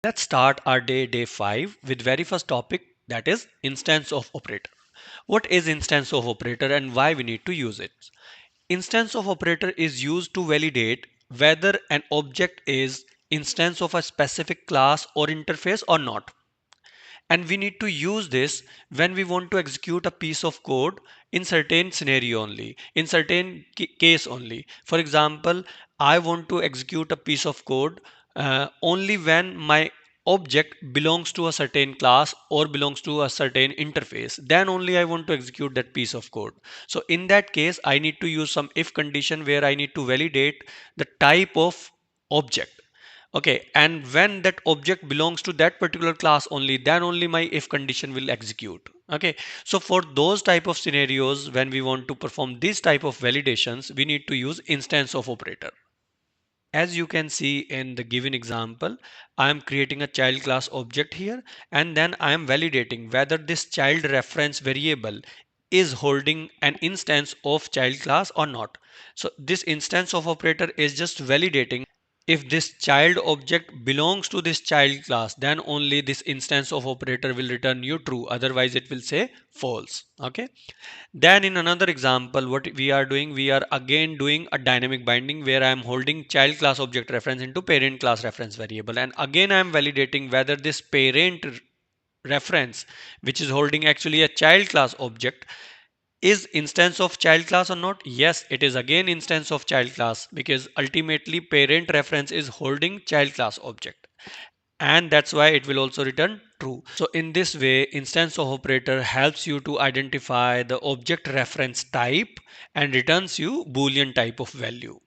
Let's start our day 5 with very first topic, that is instance of operator. What is instance of operator and why we need to use it? Instance of operator is used to validate whether an object is instance of a specific class or interface or not. And we need to use this when we want to execute a piece of code in certain scenario only, in certain case only. For example, I want to execute a piece of code only when my object belongs to a certain class or belongs to a certain interface, then only I want to execute that piece of code. So in that case I need to use some if condition where I need to validate the type of object. Okay, and when that object belongs to that particular class only, then only my if condition will execute. Okay, so for those type of scenarios, when we want to perform this type of validations, we need to use instance of operator. As you can see in the given example, I am creating a child class object here, and then I am validating whether this child reference variable is holding an instance of child class or not. So this instance of operator is just validating if this child object belongs to this child class, then only this instance of operator will return you true, otherwise it will say false. Okay, then in another example, what we are doing, we are again doing a dynamic binding where I am holding child class object reference into parent class reference variable, and again I am validating whether this parent reference, which is holding actually a child class object, is instance of child class or not. Yes, it is again instance of child class, because ultimately parent reference is holding child class object, and that's why it will also return true. So in this way, instance of operator helps you to identify the object reference type and returns you boolean type of value.